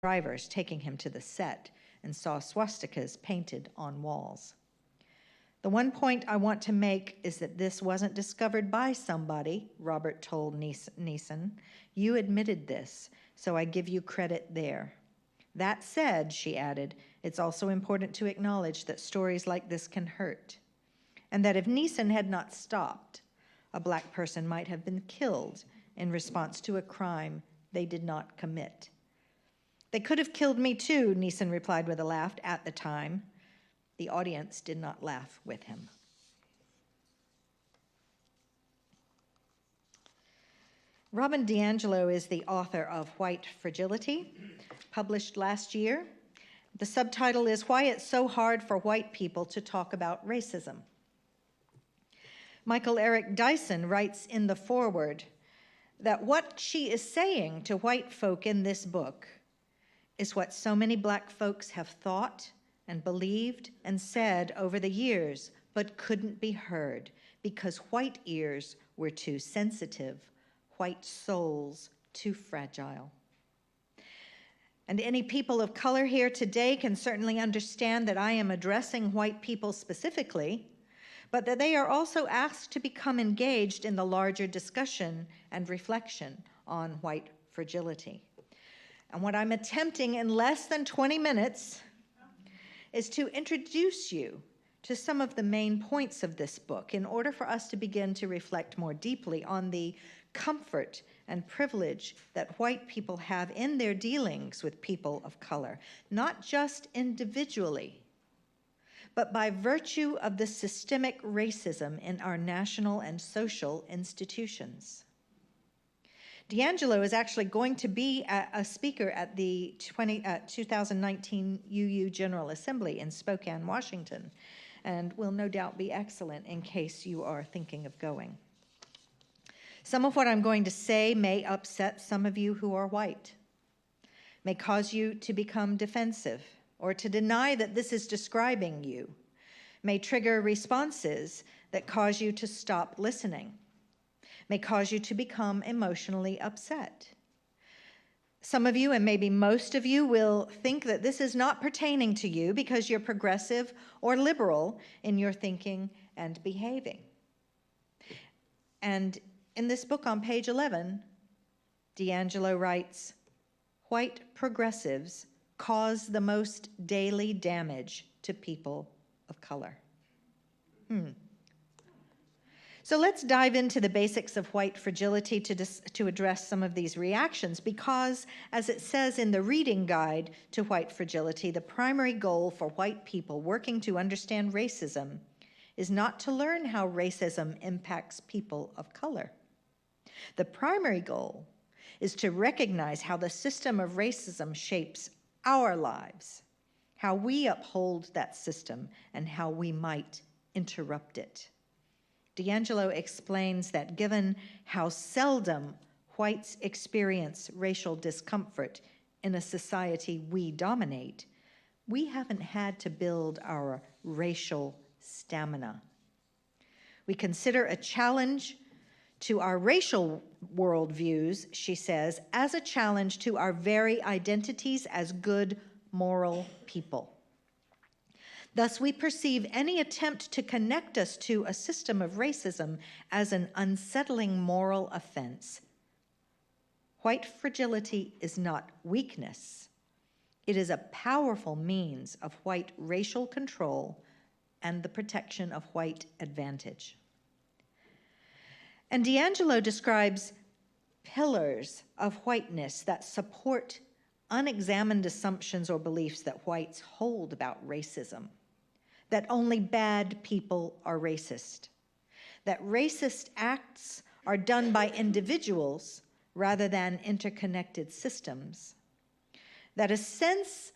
drivers taking him to the set and saw swastikas painted on walls. The one point I want to make is that this wasn't discovered by somebody, Robert told Neeson. You admitted this, so I give you credit there. That said, she added, it's also important to acknowledge that stories like this can hurt, and that if Neeson had not stopped, a black person might have been killed in response to a crime they did not commit. They could have killed me too, Neeson replied with a laugh at the time. The audience did not laugh with him. Robin DiAngelo is the author of White Fragility, published last year. The subtitle is Why It's So Hard for White People to Talk About Racism. Michael Eric Dyson writes in the foreword that what she is saying to white folk in this book is what so many black folks have thought and believed and said over the years, but couldn't be heard because white ears were too sensitive, white souls too fragile. And any people of color here today can certainly understand that I am addressing white people specifically, but that they are also asked to become engaged in the larger discussion and reflection on white fragility. And what I'm attempting in less than 20 minutes is to introduce you to some of the main points of this book in order for us to begin to reflect more deeply on the comfort and privilege that white people have in their dealings with people of color, not just individually, but by virtue of the systemic racism in our national and social institutions. DiAngelo is actually going to be a speaker at the 2019 UU General Assembly in Spokane, Washington, and will no doubt be excellent in case you are thinking of going. Some of what I'm going to say may upset some of you who are white, may cause you to become defensive or to deny that this is describing you, may trigger responses that cause you to stop listening, may cause you to become emotionally upset. Some of you, and maybe most of you, will think that this is not pertaining to you because you're progressive or liberal in your thinking and behaving. And in this book on page 11, DiAngelo writes, white progressives cause the most daily damage to people of color. So let's dive into the basics of white fragility to address some of these reactions because, as it says in the reading guide to white fragility, the primary goal for white people working to understand racism is not to learn how racism impacts people of color. The primary goal is to recognize how the system of racism shapes our lives, how we uphold that system, and how we might interrupt it. DiAngelo explains that given how seldom whites experience racial discomfort in a society we dominate, we haven't had to build our racial stamina. We consider a challenge to our racial worldviews, she says, as a challenge to our very identities as good, moral people. Thus, we perceive any attempt to connect us to a system of racism as an unsettling moral offense. White fragility is not weakness. It is a powerful means of white racial control and the protection of white advantage. And DiAngelo describes pillars of whiteness that support unexamined assumptions or beliefs that whites hold about racism. That only bad people are racist, that racist acts are done by individuals rather than interconnected systems, that a sense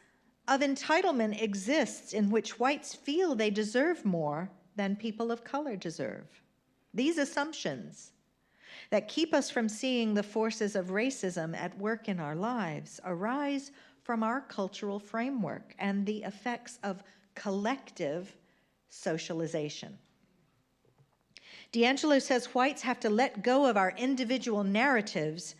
of entitlement exists in which whites feel they deserve more than people of color deserve. These assumptions that keep us from seeing the forces of racism at work in our lives arise from our cultural framework and the effects of collective socialization. DiAngelo says whites have to let go of our individual narratives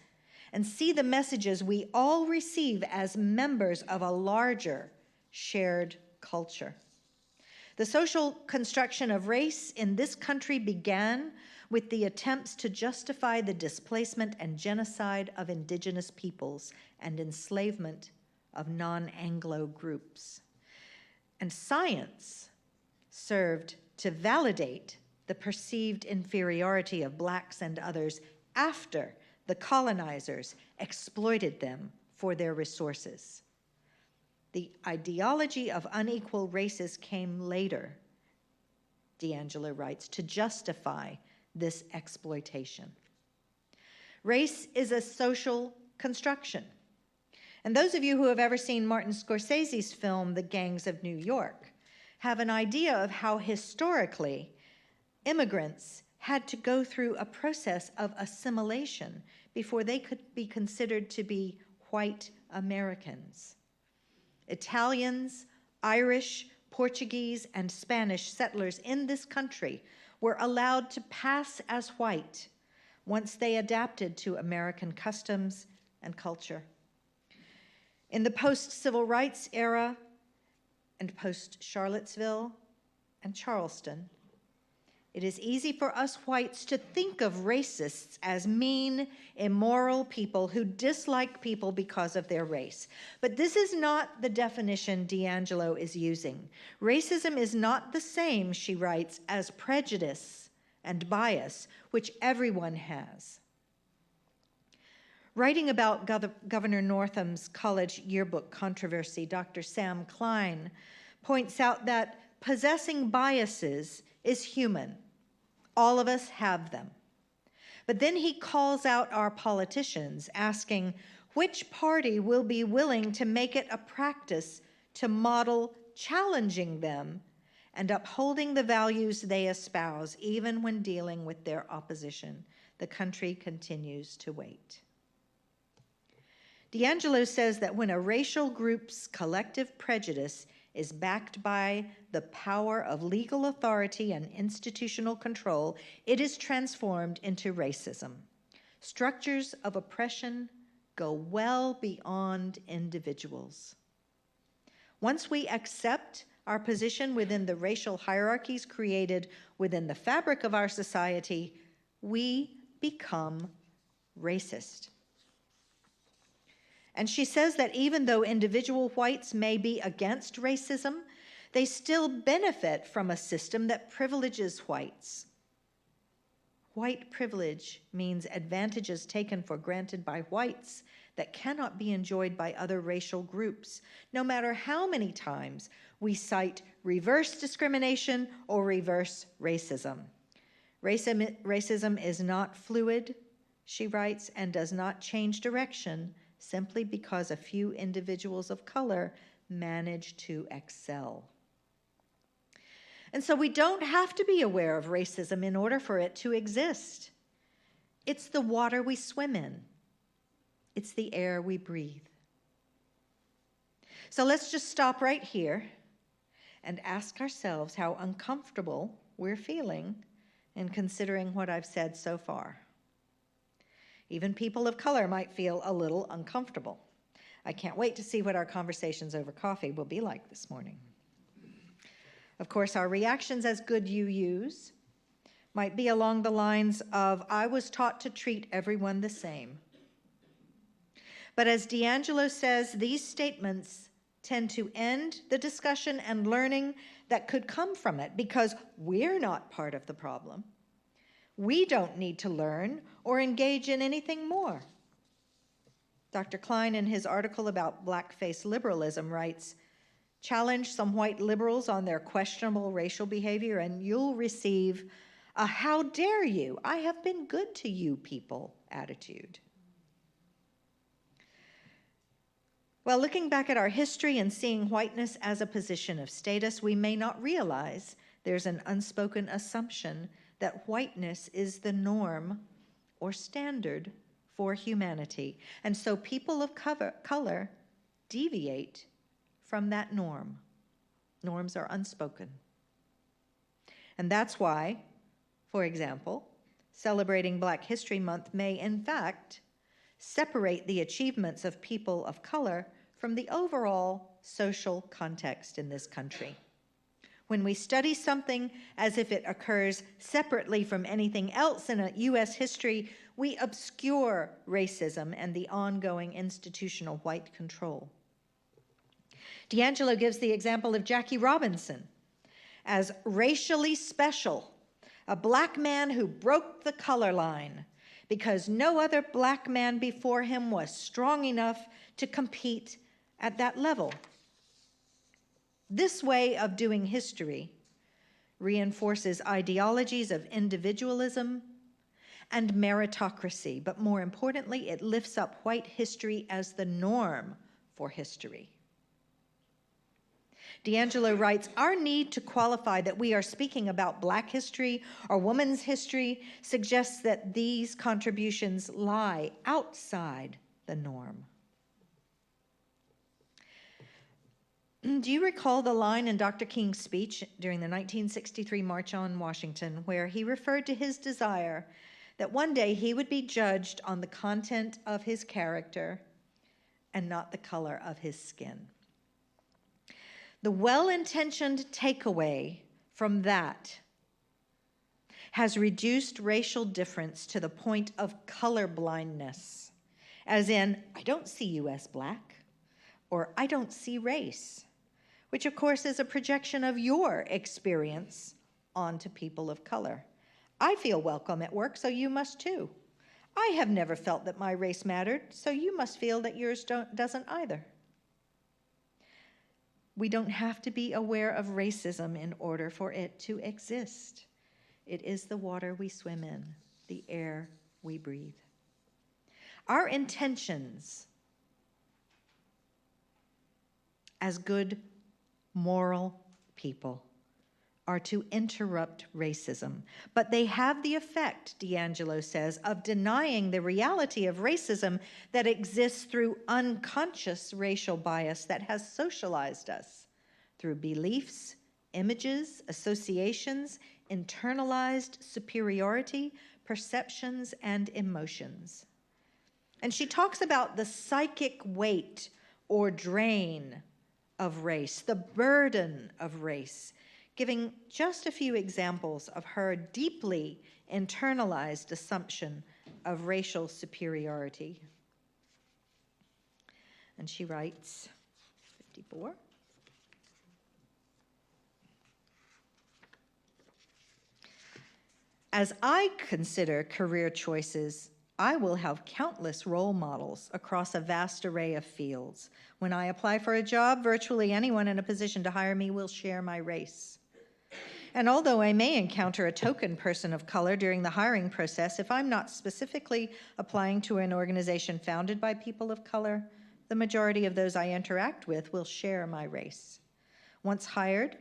and see the messages we all receive as members of a larger shared culture. The social construction of race in this country began with the attempts to justify the displacement and genocide of indigenous peoples and enslavement of non-Anglo groups. And science served to validate the perceived inferiority of blacks and others after the colonizers exploited them for their resources. The ideology of unequal races came later, D'Angelo writes, to justify this exploitation. Race is a social construction. And those of you who have ever seen Martin Scorsese's film, The Gangs of New York, have an idea of how historically immigrants had to go through a process of assimilation before they could be considered to be white Americans. Italians, Irish, Portuguese, and Spanish settlers in this country were allowed to pass as white once they adapted to American customs and culture. In the post-civil rights era and post-Charlottesville and Charleston, it is easy for us whites to think of racists as mean, immoral people who dislike people because of their race. But this is not the definition D'Angelo is using. Racism is not the same, she writes, as prejudice and bias, which everyone has. Writing about Governor Northam's college yearbook controversy, Dr. Sam Klein points out that possessing biases is human. All of us have them. But then he calls out our politicians, asking which party will be willing to make it a practice to model challenging them and upholding the values they espouse, even when dealing with their opposition. The country continues to wait. D'Angelo says that when a racial group's collective prejudice is backed by the power of legal authority and institutional control, it is transformed into racism. Structures of oppression go well beyond individuals. Once we accept our position within the racial hierarchies created within the fabric of our society, we become racist. And she says that even though individual whites may be against racism, they still benefit from a system that privileges whites. White privilege means advantages taken for granted by whites that cannot be enjoyed by other racial groups, no matter how many times we cite reverse discrimination or reverse racism. Racism is not fluid, she writes, and does not change direction simply because a few individuals of color manage to excel. And so we don't have to be aware of racism in order for it to exist. It's the water we swim in. It's the air we breathe. So let's just stop right here and ask ourselves how uncomfortable we're feeling in considering what I've said so far. Even people of color might feel a little uncomfortable. I can't wait to see what our conversations over coffee will be like this morning. Of course, our reactions as good UUs might be along the lines of, I was taught to treat everyone the same. But as D'Angelo says, these statements tend to end the discussion and learning that could come from it because we're not part of the problem. We don't need to learn or engage in anything more. Dr. Klein, in his article about blackface liberalism, writes, challenge some white liberals on their questionable racial behavior and you'll receive a how dare you, I have been good to you people attitude. Well, looking back at our history and seeing whiteness as a position of status, we may not realize there's an unspoken assumption that whiteness is the norm or standard for humanity. And so people of color deviate from that norm. Norms are unspoken. And that's why, for example, celebrating Black History Month may in fact separate the achievements of people of color from the overall social context in this country. When we study something as if it occurs separately from anything else in U.S. history, we obscure racism and the ongoing institutional white control. D'Angelo gives the example of Jackie Robinson as racially special, a black man who broke the color line because no other black man before him was strong enough to compete at that level. This way of doing history reinforces ideologies of individualism and meritocracy, but more importantly, it lifts up white history as the norm for history. D'Angelo writes, our need to qualify that we are speaking about Black history or women's history suggests that these contributions lie outside the norm. Do you recall the line in Dr. King's speech during the 1963 March on Washington where he referred to his desire that one day he would be judged on the content of his character and not the color of his skin? The well-intentioned takeaway from that has reduced racial difference to the point of color blindness, as in, I don't see you as black, or I don't see race, which of course is a projection of your experience onto people of color. I feel welcome at work, so you must too. I have never felt that my race mattered, so you must feel that yours doesn't either. We don't have to be aware of racism in order for it to exist. It is the water we swim in, the air we breathe. Our intentions as good, moral people are to interrupt racism, but they have the effect, D'Angelo says, of denying the reality of racism that exists through unconscious racial bias that has socialized us through beliefs, images, associations, internalized superiority, perceptions, and emotions. And she talks about the psychic weight or drain of race, the burden of race, giving just a few examples of her deeply internalized assumption of racial superiority. And she writes, 54. As I consider career choices, I will have countless role models across a vast array of fields. When I apply for a job, virtually anyone in a position to hire me will share my race. And although I may encounter a token person of color during the hiring process, if I'm not specifically applying to an organization founded by people of color, the majority of those I interact with will share my race. Once hired,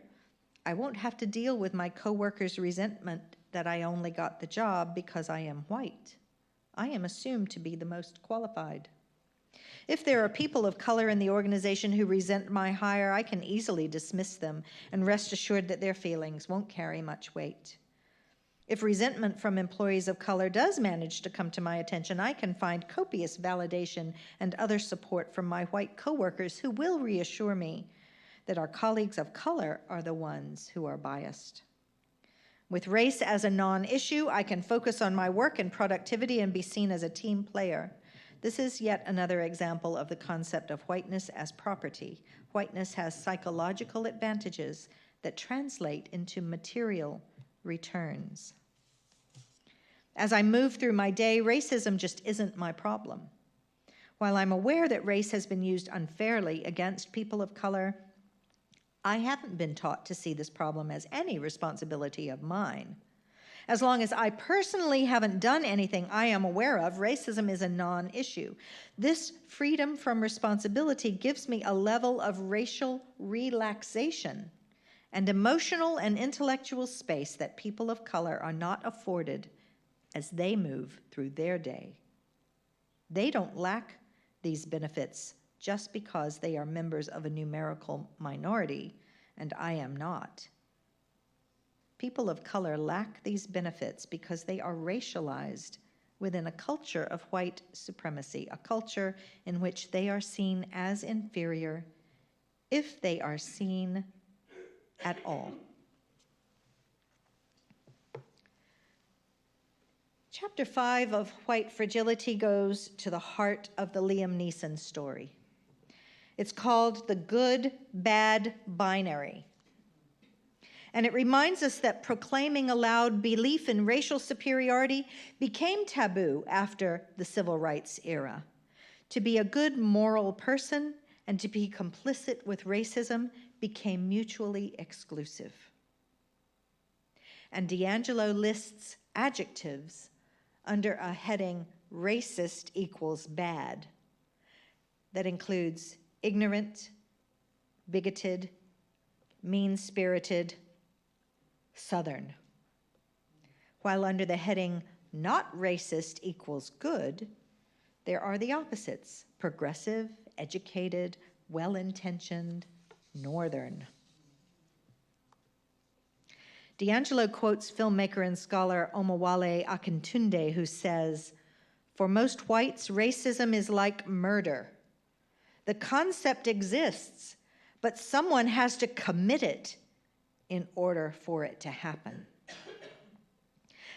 I won't have to deal with my coworkers' resentment that I only got the job because I am white. I am assumed to be the most qualified. If there are people of color in the organization who resent my hire, I can easily dismiss them and rest assured that their feelings won't carry much weight. If resentment from employees of color does manage to come to my attention, I can find copious validation and other support from my white coworkers who will reassure me that our colleagues of color are the ones who are biased. With race as a non-issue, I can focus on my work and productivity and be seen as a team player. This is yet another example of the concept of whiteness as property. Whiteness has psychological advantages that translate into material returns. As I move through my day, racism just isn't my problem. While I'm aware that race has been used unfairly against people of color, I haven't been taught to see this problem as any responsibility of mine. As long as I personally haven't done anything I am aware of, racism is a non-issue. This freedom from responsibility gives me a level of racial relaxation and emotional and intellectual space that people of color are not afforded as they move through their day. They don't lack these benefits just because they are members of a numerical minority, and I am not. People of color lack these benefits because they are racialized within a culture of white supremacy, a culture in which they are seen as inferior, if they are seen at all. Chapter 5 of White Fragility goes to the heart of the Liam Neeson story. It's called the good-bad binary. And it reminds us that proclaiming aloud belief in racial superiority became taboo after the civil rights era. To be a good moral person and to be complicit with racism became mutually exclusive. And D'Angelo lists adjectives under a heading, racist equals bad, that includes ignorant, bigoted, mean-spirited, Southern. While under the heading, not racist equals good, there are the opposites, progressive, educated, well-intentioned, Northern. D'Angelo quotes filmmaker and scholar Omowale Akintunde, who says, "For most whites, racism is like murder. The concept exists, but someone has to commit it in order for it to happen."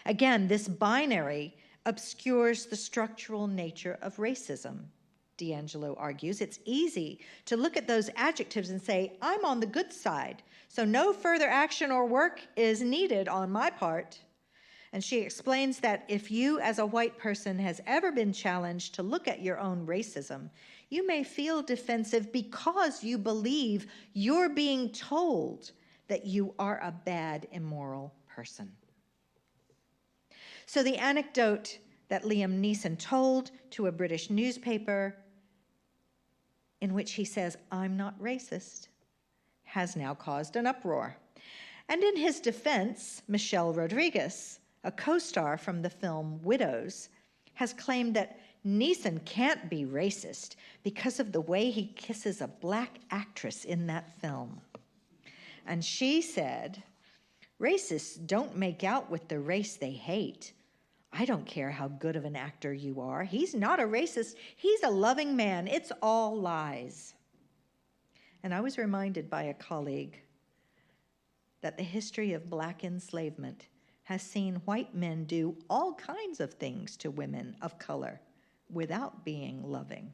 Again, this binary obscures the structural nature of racism, D'Angelo argues. It's easy to look at those adjectives and say, I'm on the good side, so no further action or work is needed on my part. And she explains that if you as a white person has ever been challenged to look at your own racism, you may feel defensive because you believe you're being told that you are a bad, immoral person. So the anecdote that Liam Neeson told to a British newspaper in which he says, I'm not racist, has now caused an uproar. And in his defense, Michelle Rodriguez, a co-star from the film Widows, has claimed that Neeson can't be racist because of the way he kisses a black actress in that film. And she said, racists don't make out with the race they hate. I don't care how good of an actor you are. He's not a racist. He's a loving man. It's all lies. And I was reminded by a colleague that the history of black enslavement has seen white men do all kinds of things to women of color without being loving.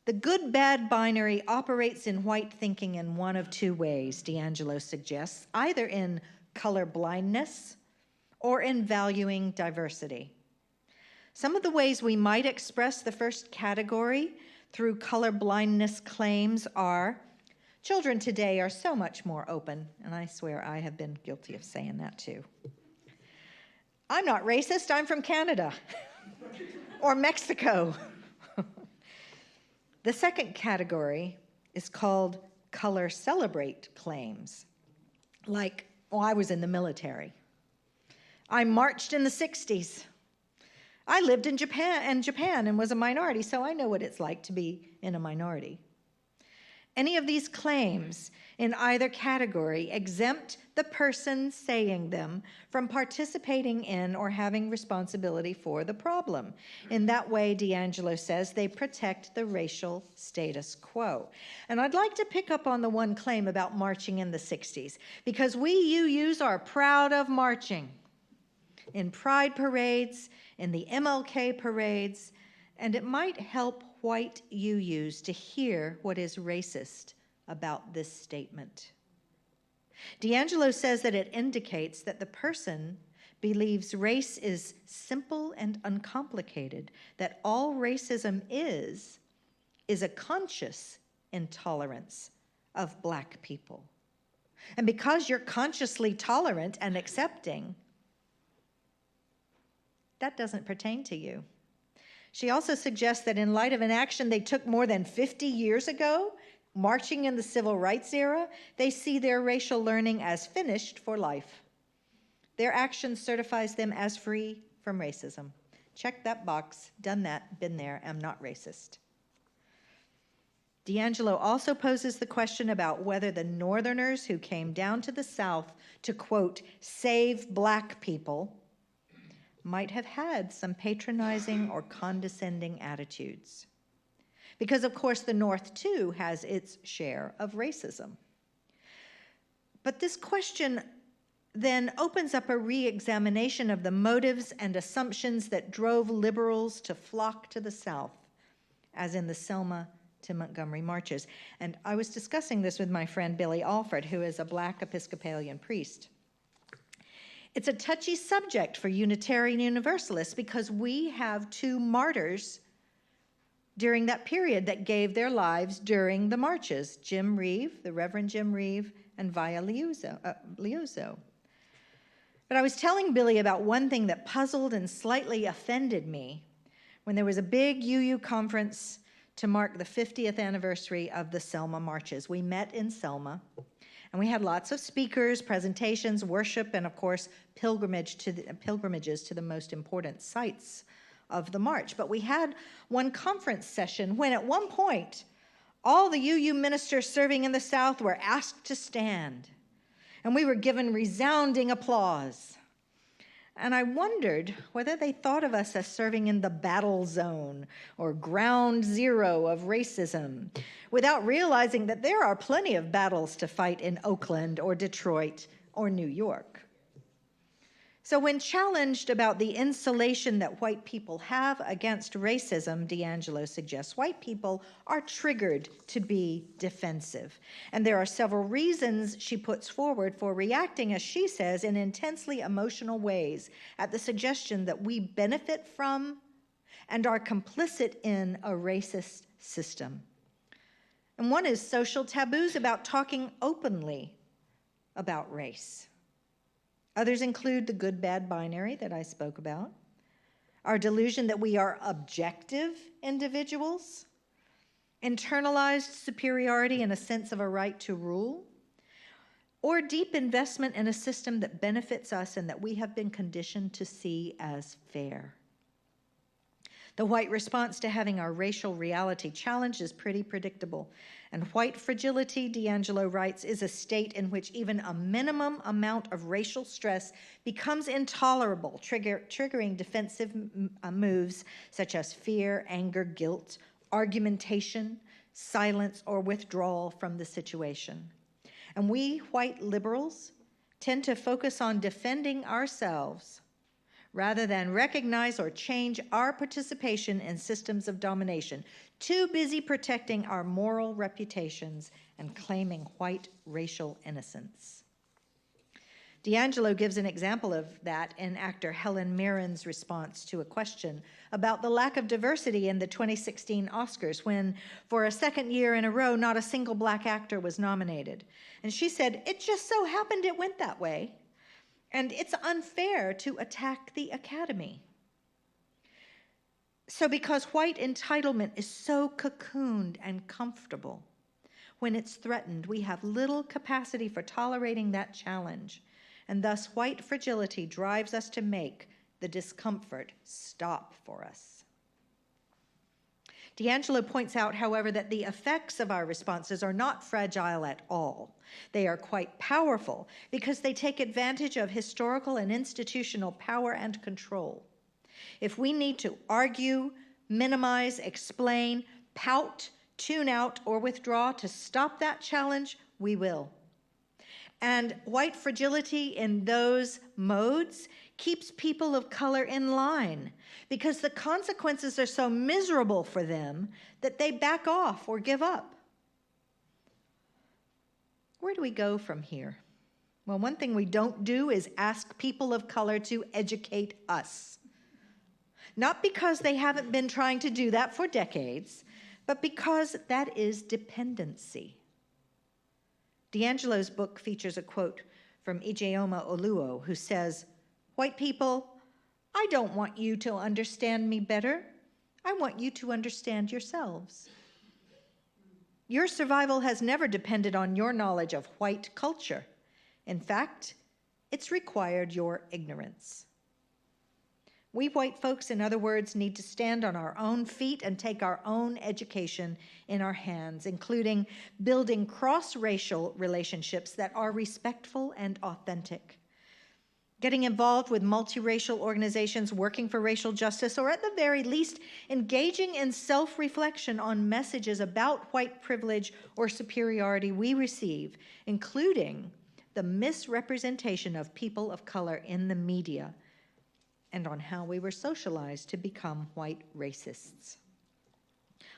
The good-bad binary operates in white thinking in one of two ways, D'Angelo suggests, either in color blindness or in valuing diversity. Some of the ways we might express the first category through color blindness claims are, children today are so much more open, and I swear I have been guilty of saying that too. I'm not racist, I'm from Canada or Mexico. The second category is called color celebrate claims, like, oh, I was in the military. I marched in the 60s. I lived in Japan and was a minority, so I know what it's like to be in a minority. Any of these claims in either category exempt the person saying them from participating in or having responsibility for the problem. In that way, D'Angelo says, they protect the racial status quo. And I'd like to pick up on the one claim about marching in the 60s, because we UUs are proud of marching in pride parades, in the MLK parades, and it might help white UUs to hear what is racist about this statement. D'Angelo says that it indicates that the person believes race is simple and uncomplicated, that all racism is a conscious intolerance of black people. And because you're consciously tolerant and accepting, that doesn't pertain to you. She also suggests that in light of an action they took more than 50 years ago, marching in the civil rights era, they see their racial learning as finished for life. Their action certifies them as free from racism. Check that box, done that, been there, am not racist. D'Angelo also poses the question about whether the Northerners who came down to the South to, quote, save black people, might have had some patronizing or condescending attitudes. Because, of course, the North, too, has its share of racism. But this question then opens up a re-examination of the motives and assumptions that drove liberals to flock to the South, as in the Selma to Montgomery marches. And I was discussing this with my friend Billy Alford, who is a Black Episcopalian priest. It's a touchy subject for Unitarian Universalists because we have two martyrs during that period that gave their lives during the marches, Jim Reeve, the Reverend Jim Reeve, and Via Liuzzo. But I was telling Billy about one thing that puzzled and slightly offended me when there was a big UU conference to mark the 50th anniversary of the Selma marches. We met in Selma, and we had lots of speakers, presentations, worship, and of course, pilgrimages to the most important sites of the march. But we had one conference session when at one point, all the UU ministers serving in the South were asked to stand, and we were given resounding applause. And I wondered whether they thought of us as serving in the battle zone or ground zero of racism, without realizing that there are plenty of battles to fight in Oakland or Detroit or New York. So when challenged about the insulation that white people have against racism, D'Angelo suggests white people are triggered to be defensive. And there are several reasons she puts forward for reacting, as she says, in intensely emotional ways at the suggestion that we benefit from and are complicit in a racist system. And one is social taboos about talking openly about race. Others include the good-bad binary that I spoke about, our delusion that we are objective individuals, internalized superiority and a sense of a right to rule, or deep investment in a system that benefits us and that we have been conditioned to see as fair. The white response to having our racial reality challenged is pretty predictable. And white fragility, D'Angelo writes, is a state in which even a minimum amount of racial stress becomes intolerable, triggering defensive moves such as fear, anger, guilt, argumentation, silence, or withdrawal from the situation. And we white liberals tend to focus on defending ourselves rather than recognize or change our participation in systems of domination, too busy protecting our moral reputations and claiming white racial innocence. D'Angelo gives an example of that in actor Helen Mirren's response to a question about the lack of diversity in the 2016 Oscars when, for a second year in a row, not a single Black actor was nominated. And she said, "It just so happened it went that way. And it's unfair to attack the Academy." So because white entitlement is so cocooned and comfortable, when it's threatened, we have little capacity for tolerating that challenge. And thus, white fragility drives us to make the discomfort stop for us. D'Angelo points out, however, that the effects of our responses are not fragile at all. They are quite powerful because they take advantage of historical and institutional power and control. If we need to argue, minimize, explain, pout, tune out, or withdraw to stop that challenge, we will. And white fragility in those modes keeps people of color in line because the consequences are so miserable for them that they back off or give up. Where do we go from here? Well, one thing we don't do is ask people of color to educate us. Not because they haven't been trying to do that for decades, but because that is dependency. D'Angelo's book features a quote from Ijeoma Oluo, who says, "White people, I don't want you to understand me better. I want you to understand yourselves. Your survival has never depended on your knowledge of white culture. In fact, it's required your ignorance." We white folks, in other words, need to stand on our own feet and take our own education in our hands, including building cross-racial relationships that are respectful and authentic. getting involved with multiracial organizations working for racial justice, or at the very least, engaging in self-reflection on messages about white privilege or superiority we receive, including the misrepresentation of people of color in the media, and on how we were socialized to become white racists.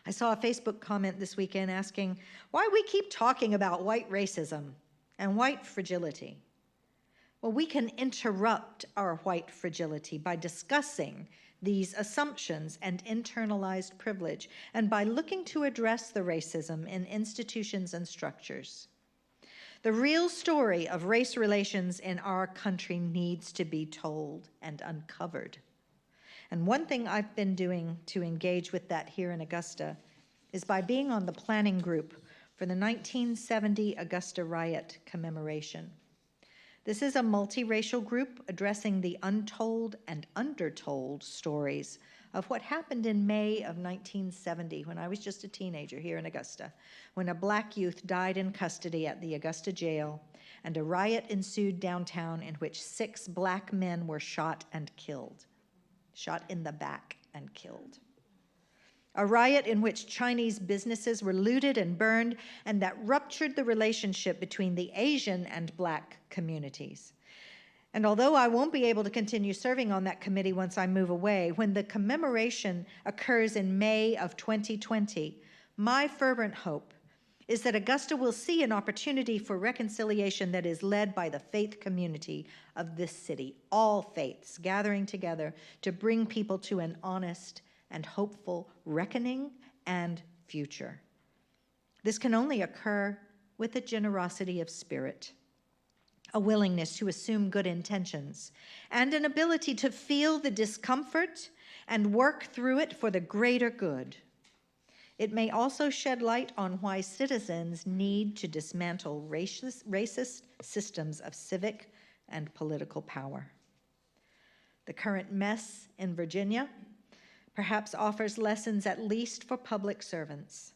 I saw a Facebook comment this weekend asking why we keep talking about white racism and white fragility. Well, we can interrupt our white fragility by discussing these assumptions and internalized privilege, and by looking to address the racism in institutions and structures. The real story of race relations in our country needs to be told and uncovered. And one thing I've been doing to engage with that here in Augusta is by being on the planning group for the 1970 Augusta riot commemoration. This is a multiracial group addressing the untold and undertold stories of what happened in May of 1970 when I was just a teenager here in Augusta, when a black youth died in custody at the Augusta jail, and a riot ensued downtown in which 6 black men were shot and killed, shot in the back and killed. A riot in which Chinese businesses were looted and burned, and that ruptured the relationship between the Asian and black communities. And although I won't be able to continue serving on that committee once I move away, when the commemoration occurs in May of 2020, my fervent hope is that Augusta will see an opportunity for reconciliation that is led by the faith community of this city, all faiths gathering together to bring people to an honest and hopeful reckoning and future. This can only occur with a generosity of spirit, a willingness to assume good intentions, and an ability to feel the discomfort and work through it for the greater good. It may also shed light on why citizens need to dismantle racist systems of civic and political power. The current mess in Virginia perhaps offers lessons at least for public servants.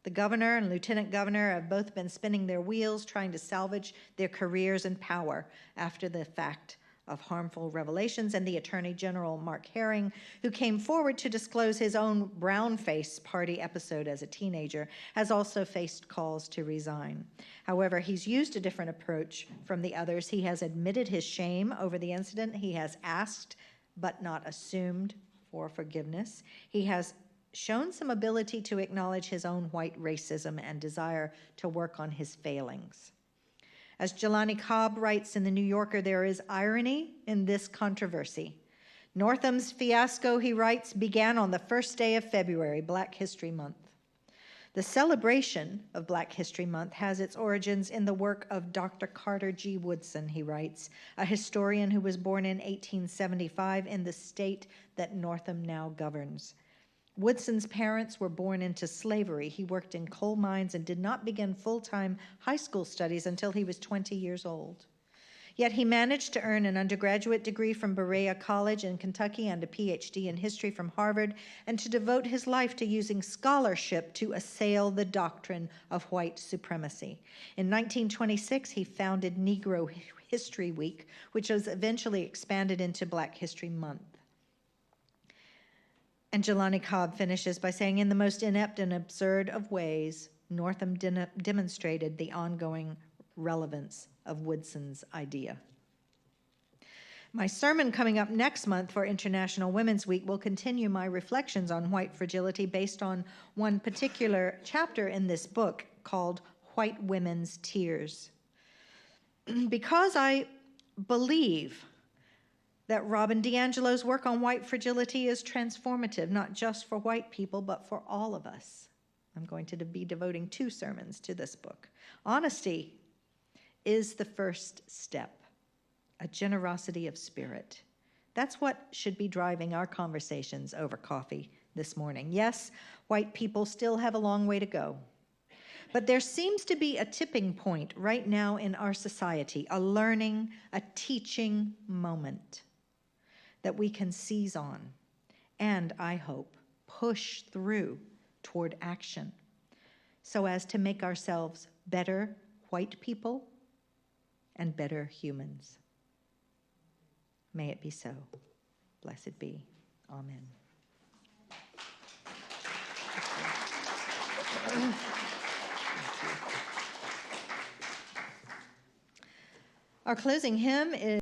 The governor and lieutenant governor have both been spinning their wheels trying to salvage their careers and power after the fact of harmful revelations, and the Attorney General, Mark Herring, who came forward to disclose his own brown-face party episode as a teenager, has also faced calls to resign. However, he's used a different approach from the others. He has admitted his shame over the incident. He has asked, but not assumed, for forgiveness. He has shown some ability to acknowledge his own white racism and desire to work on his failings. As Jelani Cobb writes in The New Yorker, there is irony in this controversy. Northam's fiasco, he writes, began on the first day of February, Black History Month. The celebration of Black History Month has its origins in the work of Dr. Carter G. Woodson, he writes, a historian who was born in 1875 in the state that Northam now governs. Woodson's parents were born into slavery. He worked in coal mines and did not begin full-time high school studies until he was 20 years old. Yet he managed to earn an undergraduate degree from Berea College in Kentucky and a PhD in history from Harvard, and to devote his life to using scholarship to assail the doctrine of white supremacy. In 1926, he founded Negro History Week, which was eventually expanded into Black History Month. And Jelani Cobb finishes by saying, in the most inept and absurd of ways, Northam demonstrated the ongoing relevance of Woodson's idea. My sermon coming up next month for International Women's Week will continue my reflections on white fragility based on one particular chapter in this book called White Women's Tears. Because I believe that Robin DiAngelo's work on white fragility is transformative, not just for white people, but for all of us. I'm going to be devoting 2 sermons to this book. Honesty is the first step, a generosity of spirit. That's what should be driving our conversations over coffee this morning. Yes, white people still have a long way to go, but there seems to be a tipping point right now in our society, a learning, a teaching moment that we can seize on and, I hope, push through toward action so as to make ourselves better white people and better humans. May it be so. Blessed be. Amen. Our closing hymn is